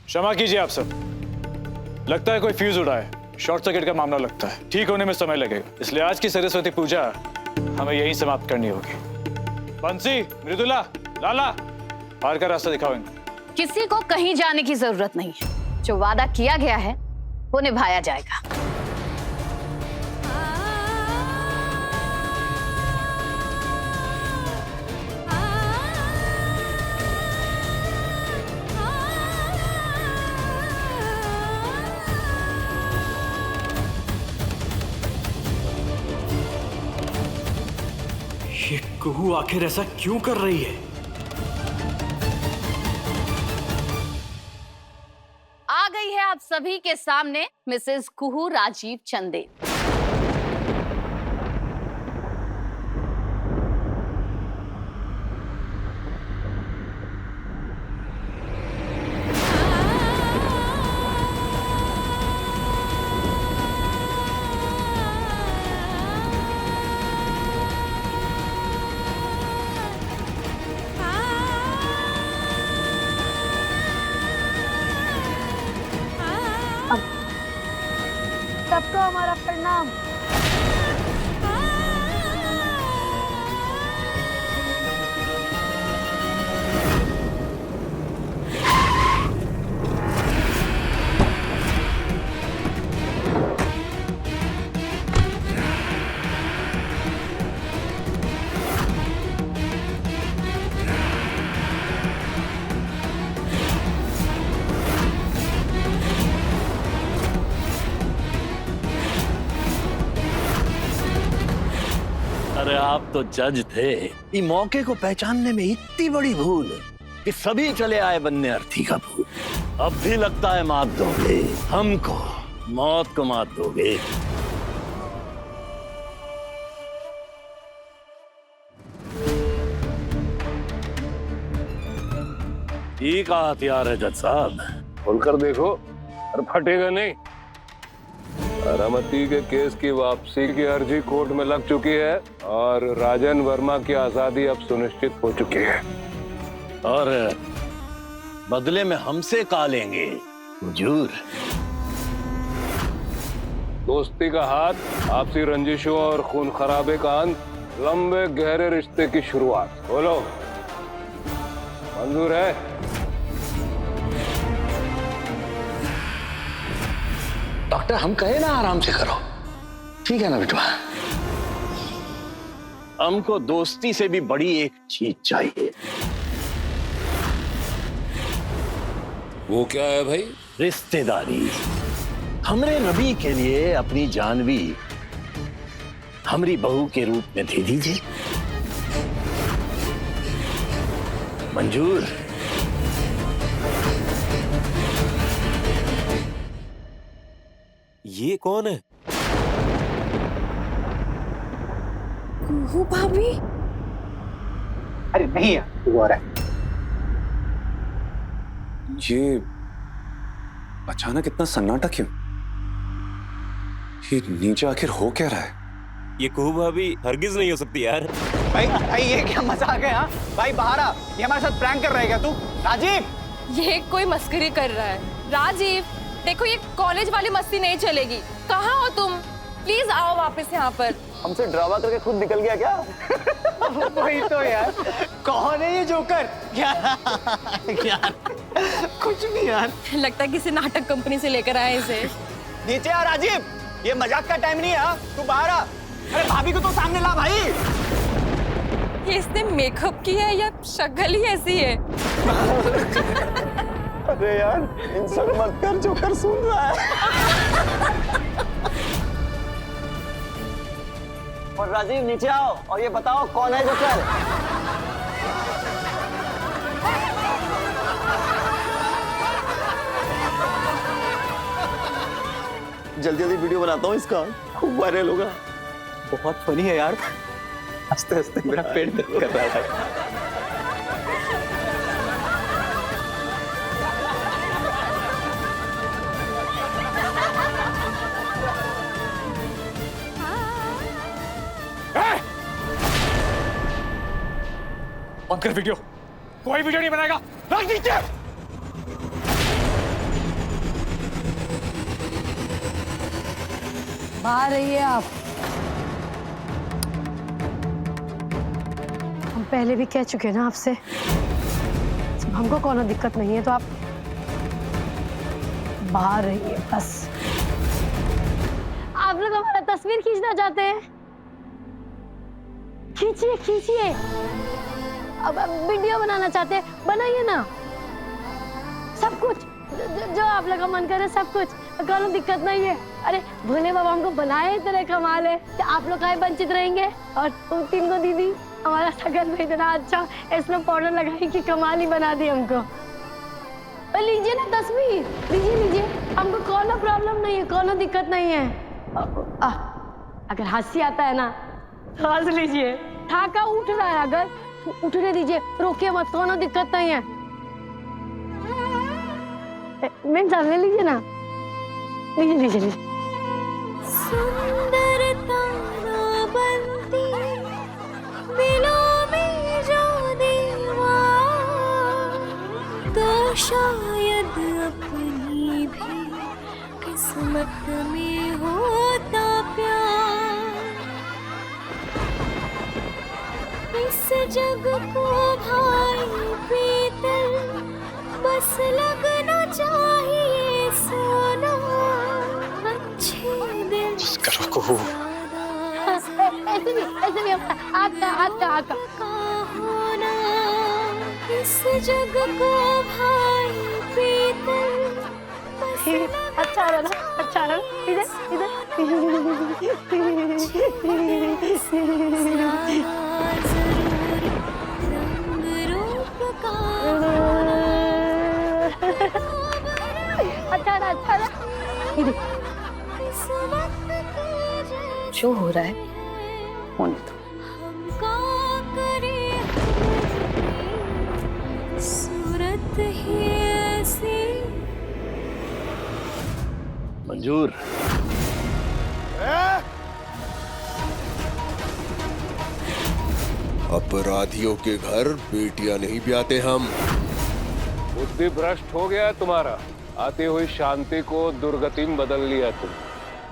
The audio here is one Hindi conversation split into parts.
क्षमा कीजिए आप सब, लगता है कोई फ्यूज उड़ा है। शॉर्ट सर्किट का मामला लगता है, ठीक होने में समय लगेगा, इसलिए आज की सरस्वती पूजा हमें यहीं समाप्त करनी होगी। बंसी, मृदुला, लाला, पार का रास्ता दिखाओ इनको। किसी को कहीं जाने की जरूरत नहीं है, जो वादा किया गया है वो निभाया जाएगा। ये कुहू आखिर ऐसा क्यों कर रही है? आ गई है आप सभी के सामने मिसेस कुहू राजीव चंदेल। सबको हमारा प्रणाम। अरे आप तो जज थे, ये मौके को पहचानने में इतनी बड़ी भूल कि सभी चले आए बनने अर्थी का भूल। अब भी लगता है मात दोगे हमको, मौत को मात दोगे। ये का हथियार है जज साहब? खोलकर देखो, और फटेगा नहीं। रामती के केस की वापसी की अर्जी कोर्ट में लग चुकी है और राजन वर्मा की आजादी अब सुनिश्चित हो चुकी है। और बदले में हमसे का लेंगे हुजूर? दोस्ती का हाथ, आपसी रंजिशों और खून खराबे का अंत, लंबे गहरे रिश्ते की शुरुआत। बोलो, मंजूर है? डॉक्टर हम कहे ना आराम से करो, ठीक है ना बिटवा? हमको दोस्ती से भी बड़ी एक चीज चाहिए। वो क्या है भाई? रिश्तेदारी। हमरे रवि के लिए अपनी जानवी हमरी बहू के रूप में दे दीजिए। मंजूर? ये कौन है? कुहू भाभी? अरे नहीं यार, वो आ रहा है। ये अचानक इतना सन्नाटा क्यों? ये नीचे आखिर हो क्या रहा है? ये कुहू भाभी हरगिज नहीं हो सकती यार। भाई ये क्या मजाक है? हाँ भाई बाहर आ, ये हमारे साथ प्रैंक कर रहा है क्या तू? राजीव, ये कोई मस्करी कर रहा है। राजीव देखो, ये कॉलेज वाली मस्ती नहीं चलेगी। कहाँ हो तुम? प्लीज आओ वापस यहाँ पर। हमसे ड्रामा करके खुद निकल गया क्या? वही तो यार, कौन है ये जोकर? यार कुछ भी यार, लगता है किसी नाटक कंपनी से लेकर आए इसे। नीचे आ राजीव, ये मजाक का टाइम नहीं है, तू बाहर आ। अरे भाभी को तो सामने ला भाई। ये इसने मेकअप किया है या शक्ल ही ऐसी है? अरे यार इंसल्ट मत कर, जोकर सुन रहा है। और राजीव नीचे आओ और ये बताओ कौन है जोकर? जल्दी जल्दी वीडियो बनाता हूँ इसका, खूब वायरल होगा। बहुत फनी है यार, हंसते हंसते मेरा पेट दर्द कर रहा है। बंद कर वीडियो, कोई वीडियो नहीं बनाएगा, रख नीचे। बाहर रहिए आप। हम पहले भी कह चुके हैं ना आपसे, हमको कोनो दिक्कत नहीं है तो आप बाहर रहिए बस। आप लोग हमारा तस्वीर खींचना चाहते हैं, खींचिए खींचिए। अब वीडियो बनाना चाहते हैं, बनाइए ना। सब कुछ जो आप लोग का मन करे, सब कुछ, कोनो दिक्कत नहीं है। अरे भोले बाबा हमको बनाए इतने कमाल है, तो आप लोग काहे वंचित रहेंगे। और तुम तीन को दीदी हमारा शक्ल में इतना अच्छा इसमें पाउडर लगाई कि कमाल ही बना दी हमको। लीजिए ना तस्वीर, लीजिए लीजिए, हमको कोनो प्रॉब्लम नहीं है, कोनो दिक्कत नहीं है। अगर हंसी आता है ना तो हंस लीजिए, ठाका उठ रहा है अगर तो उठने दीजिए, रोकिए मत, कोनो दिक्कत नहीं है। मैम साहब ले लीजिए ना, लीजिए लीजिए लीजिए। सुंदरता ना बनती दिलों में जो दीवा, तो शायद अपनी भी किस्मत में होता प्यार। इस जग को भाई पीतल बस लगना चाहिए सोना, अच्छे दिल ऐसे भी आपका होना। इस जग को भाई पीतल अच्छा रहा, अच्छा रहा। इधर अच्छा रहा। जो हो रहा है होने दो। सूरत ही ऐसी। मंजूर, अपराधियों के घर बेटियां नहीं ब्याते हम। बुद्धि भ्रष्ट हो गया तुम्हारा, आती हुई शांति को दुर्गति में बदल लिया तुम।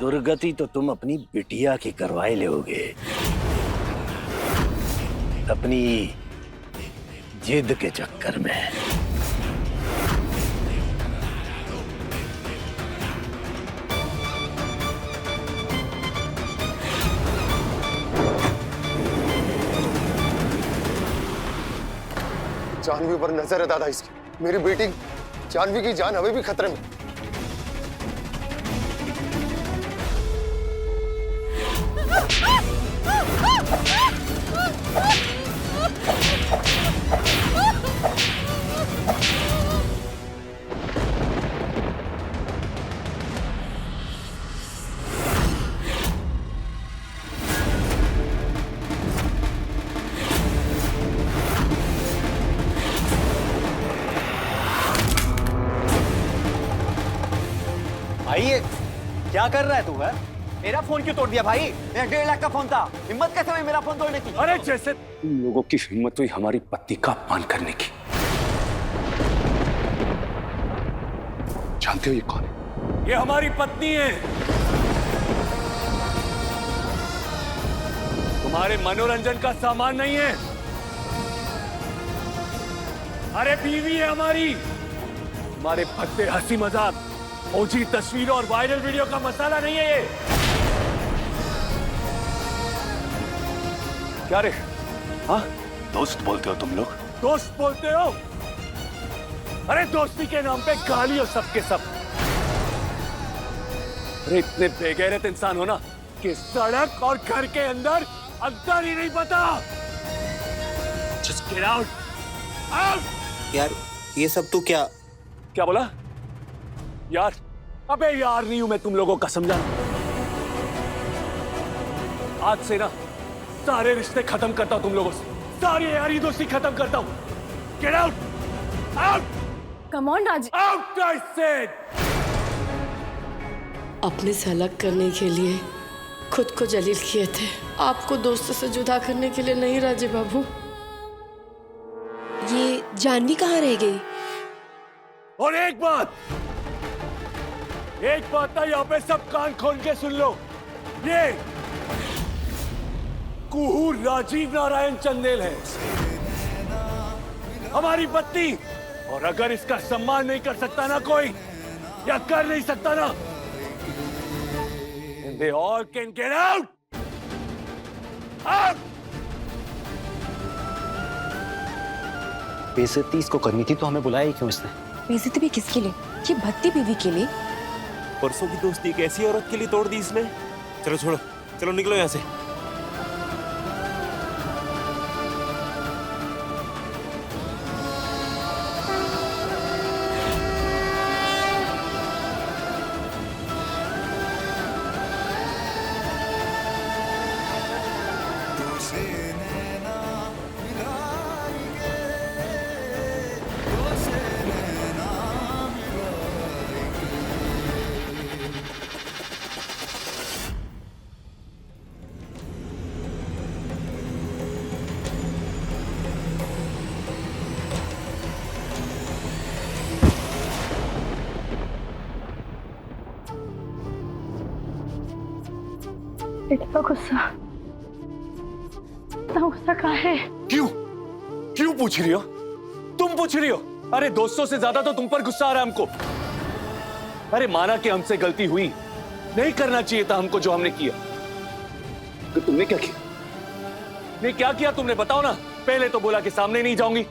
दुर्गति तो तुम अपनी बिटिया की करवाए लोगे, अपनी जिद के चक्कर में। जानवी पर नजर है दादा इसकी, मेरी बेटी जानवी की जान अभी भी खतरे में। भाई ये क्या कर रहा है तू? है मेरा फोन क्यों तोड़ दिया भाई? मेरा 1.5 लाख का फोन था, हिम्मत कैसे हुई मेरा फोन तोड़ने की? अरे जैसे तुम लोगों की हिम्मत हुई हमारी पत्नी का अपमान करने की। जानते हो ये कौन है? ये हमारी पत्नी है। तुम्हारे मनोरंजन का सामान नहीं है। अरे बीवी है हमारी। हमारे भद्दे हंसी मजाक, ओजी तस्वीरों और वायरल वीडियो का मसाला नहीं है ये। क्या रे? हाँ, दोस्त बोलते हो तुम लोग? दोस्त बोलते हो? अरे दोस्ती के नाम पे गाली हो सबके सब। अरे इतने बेगैरत इंसान हो ना कि सड़क और घर के अंदर अंतर ही नहीं पता। Just get out! Out! यार ये सब तू क्या बोला? यार, अबे यार नहीं हूं मैं तुम लोगों का, समझा? आज से ना सारे रिश्ते खत्म करता हूं तुम लोगों से, सारी यारी दोस्ती खत्म करता हूं। Get out! Out! Come on Rajiv. Out, I said! अपने से अलग करने के लिए खुद को जलील किए थे, आपको दोस्तों से जुदा करने के लिए नहीं राजीव बाबू। जानवी कहाँ रह गई? और एक बात ना यहाँ पे सब कान खोल के सुन लो, ये कुहू राजीव नारायण चंदेल है, हमारी पत्नी। और अगर इसका सम्मान नहीं कर सकता ना कोई, या कर नहीं सकता ना, they all can get out! Out! बेइज्जती इसको करनी थी तो हमें बुलाया ही क्यों इसने? बेइज्जती भी किसके लिए? ये भत्ती बीवी के लिए। परसों की दोस्ती एक ऐसी औरत के लिए तोड़ दी इसने। चलो छोड़ो, चलो निकलो यहाँ से। इतना गुस्सा कहाँ है? क्यों पूछ रही हो? तुम पूछ रही हो? अरे दोस्तों से ज्यादा तो तुम पर गुस्सा आ रहा है हमको। अरे माना कि हमसे गलती हुई, नहीं करना चाहिए था हमको जो हमने किया। तो तुमने क्या किया? नहीं क्या किया तुमने, बताओ ना। पहले तो बोला कि सामने नहीं जाऊंगी,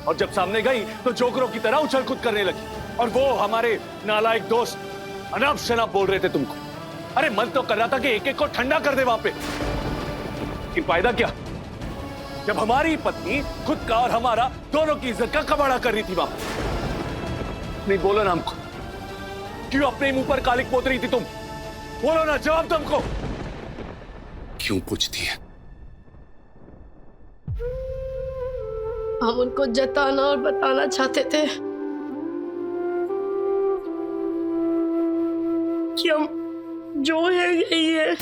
और जब सामने गई तो जोकरों की तरह उछल कूद करने लगी। और वो हमारे नालायक दोस्त अनाप शनाप बोल रहे थे तुमको। अरे मन तो कर रहा था कि एक एक को ठंडा कर दे वहां पे, कि फायदा क्या, जब हमारी पत्नी खुद का और हमारा दोनों की इज्जत का कबाड़ा कर रही थी वहां। नहीं बोलो ना हमको, क्यों अपने मुंह पर कालिक पोत रही थी तुम? बोलो ना, जवाब दो हमको। क्यों पूछती है? हम उनको जताना और बताना चाहते थे कि हम जो है यही है।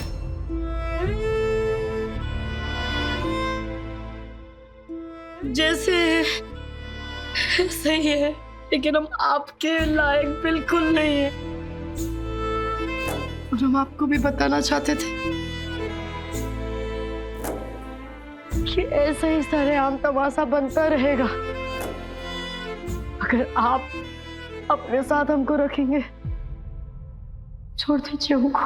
जैसे सही है, लेकिन हम आपके लायक बिल्कुल नहीं है। और हम आपको भी बताना चाहते थे कि ऐसे ही सरेआम तमाशा बनता रहेगा अगर आप अपने साथ हमको रखेंगे। छोड़ दीजिए हमको।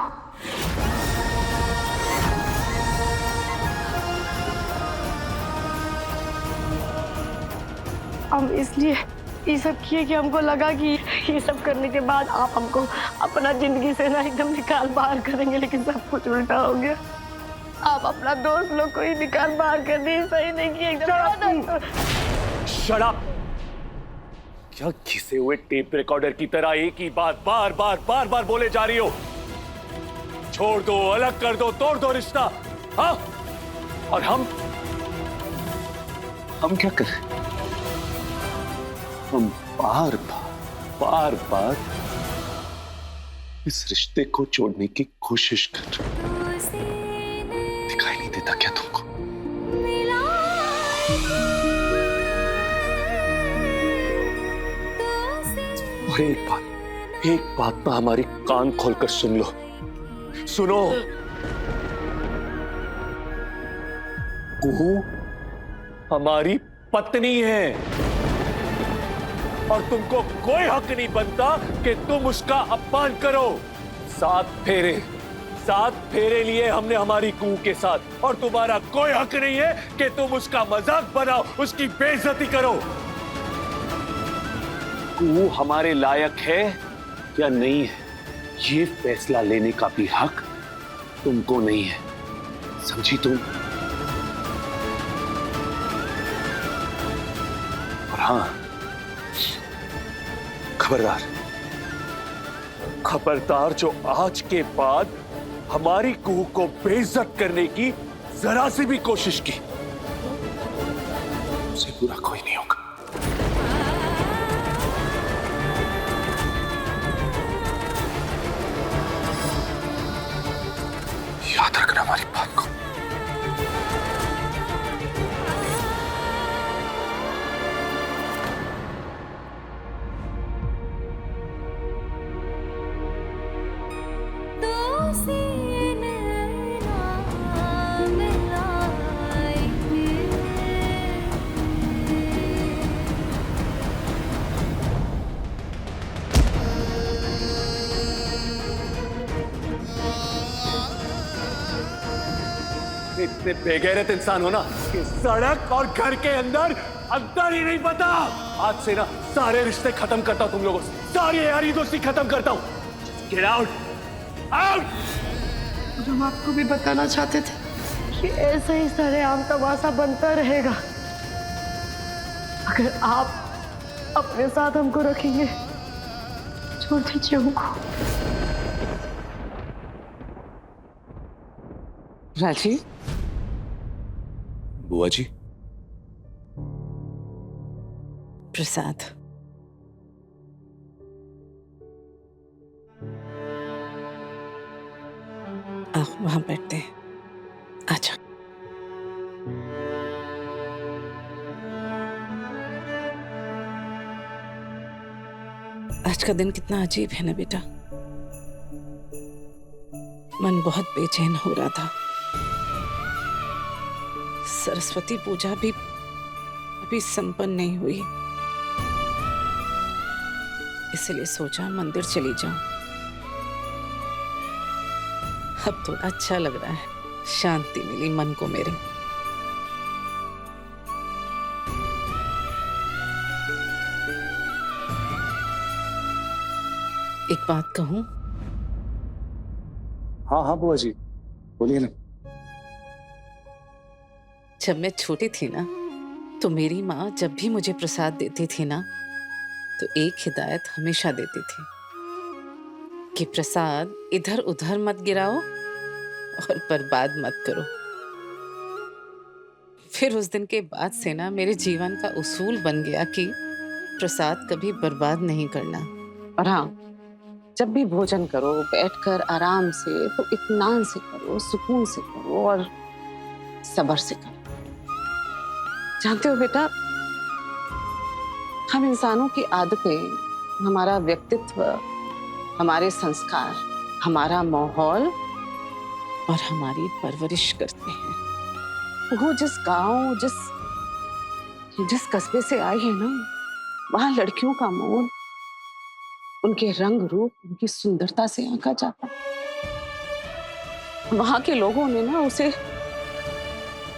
हम इसलिए ये सब किए कि हमको लगा कि ये सब करने के बाद आप हमको अपना जिंदगी से ना एकदम निकाल बाहर करेंगे, लेकिन सब कुछ उल्टा हो गया। आप अपना दोस्त लोग को ही निकाल बाहर कर दिए, सही नहीं किया एकदम। Shut up! क्या घिसे हुए टेप रिकॉर्डर की तरह एक ही बात बार बार बोले जा रही हो? छोड़ दो, अलग कर दो, तोड़ दो रिश्ता। हाँ? और हम क्या करें? हम बार बार इस रिश्ते को जोड़ने की कोशिश कर रहे हैं। दिखाई नहीं देता क्या तुमको? और एक बात ना हमारी कान खोलकर सुन लो। सुनो, कुहू हमारी पत्नी है और तुमको कोई हक नहीं बनता कि तुम उसका अपमान करो। 7 फेरे लिए हमने हमारी कुहू के साथ, और तुम्हारा कोई हक नहीं है कि तुम उसका मजाक बनाओ, उसकी बेइज्जती करो। कुहू हमारे लायक है या नहीं है, ये फैसला लेने का भी हक तुमको नहीं है, समझी तुम? और हाँ, खबरदार जो आज के बाद हमारी कुहू को बेइज्जत करने की जरा सी भी कोशिश की, उसे बुरा कोई नहीं होगा। याद रखना हमारी बात को। इतने बेगैरत इंसान हो ना कि सड़क और घर के अंदर अंतर ही नहीं पता। आज से ना सारे रिश्ते खत्म करता हूं तुम लोगों से, सारी यारी दोस्ती खत्म करता हूं। Get out, out. हम आपको भी बताना चाहते थे कि ऐसा ही सरेआम तमाशा बनता रहेगा अगर आप अपने साथ हमको रखेंगे। छोड़ दीजिए हमको। राजीव, बुआ जी, प्रसाद, आप वहां बैठते हैं। आजा। आज का दिन कितना अजीब है ना बेटा। मन बहुत बेचैन हो रहा था। सरस्वती पूजा भी अभी संपन्न नहीं हुई, इसलिए सोचा मंदिर चली जाऊं। अब थोड़ा अच्छा लग रहा है, शांति मिली मन को मेरे। एक बात कहूं? हाँ हाँ बुआ जी, बोलिए ना। जब मैं छोटी थी ना, तो मेरी माँ जब भी मुझे प्रसाद देती थी ना, तो एक हिदायत हमेशा देती थी कि प्रसाद इधर उधर मत गिराओ और बर्बाद मत करो। फिर उस दिन के बाद से ना मेरे जीवन का उसूल बन गया कि प्रसाद कभी बर्बाद नहीं करना। और हाँ, जब भी भोजन करो बैठकर आराम से, तो इत्मीनान से करो, सुकून से करो और सब्र से करो। जानते हो बेटा, हम इंसानों की आदतें, हमारा व्यक्तित्व, हमारे संस्कार, हमारा माहौल और हमारी परवरिश करते हैं। वो जिस गांव, जिस कस्बे से आई है ना, वहां लड़कियों का मोल उनके रंग रूप, उनकी सुंदरता से आंका जाता है। वहां के लोगों ने ना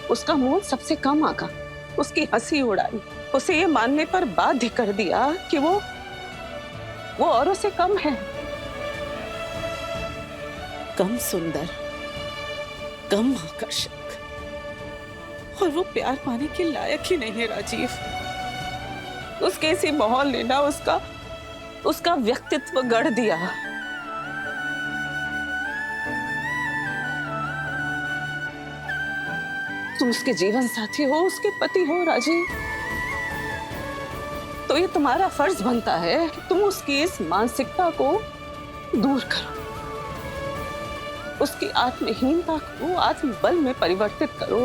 उसका मोल सबसे कम आंका, उसकी हंसी उड़ाई, उसे ये मानने पर बाध्य कर दिया कि वो औरों से कम है, कम सुंदर, कम आकर्षक, और वो प्यार पाने के लायक ही नहीं है राजीव। उसके इसी माहौल ने ना उसका व्यक्तित्व गढ़ दिया। तुम उसके जीवन साथी हो, उसके पति हो राजीव, तो ये तुम्हारा फर्ज बनता है कि तुम उसकी इस मानसिकता को दूर करो, उसकी आत्महीनता को आत्मबल में परिवर्तित करो,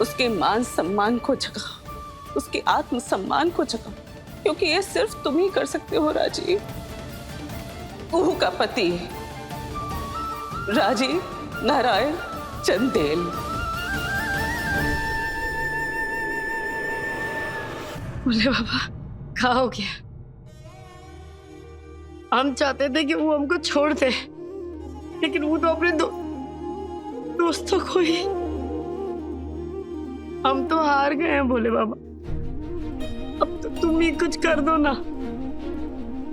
उसके मान सम्मान को जगाओ, उसके आत्मसम्मान को जगाओ, क्योंकि ये सिर्फ तुम ही कर सकते हो राजीव। कुहू का पति राजीव नारायण चंदेल। बोले बाबा, क्या हो गया? हम चाहते थे कि वो हमको छोड़ दे, लेकिन वो तो अपने दोस्तों को ही। हम तो हार गए हैं भोले बाबा। अब तो तुम ही कुछ कर दो ना,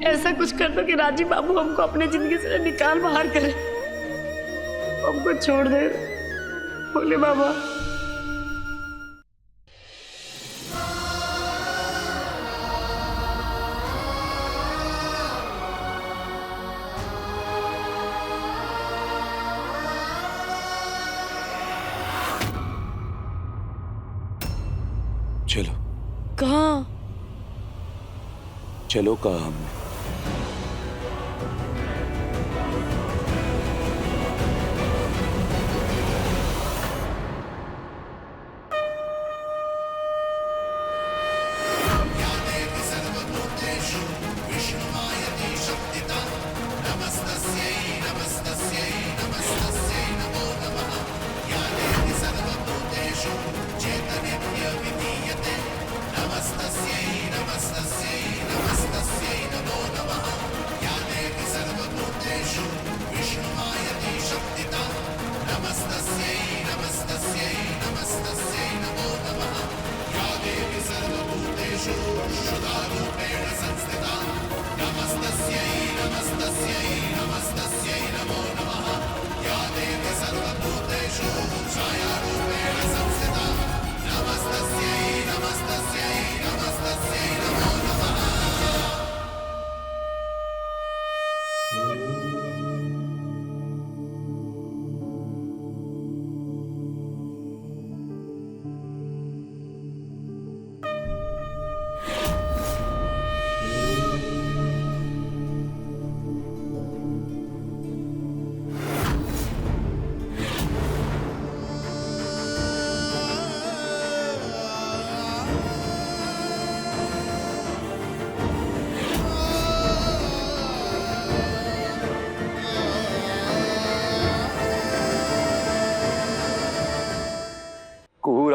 ऐसा कुछ कर दो कि राजीव बाबू हमको अपने जिंदगी से निकाल बाहर करे, हमको छोड़ दे भोले बाबा। चलो। कहाँ? चलो कहा हमने।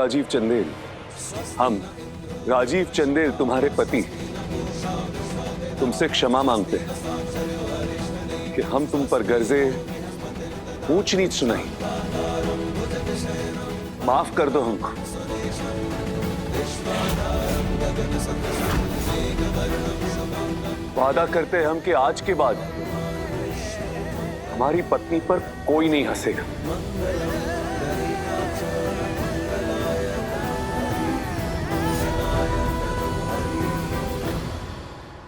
राजीव चंदेल, हम राजीव चंदेल तुम्हारे पति तुमसे क्षमा मांगते हैं कि हम तुम पर गर्जे ऊंच नीच सुनाई। माफ कर दो हमको। वादा करते हैं हम कि आज के बाद हमारी पत्नी पर कोई नहीं हंसेगा।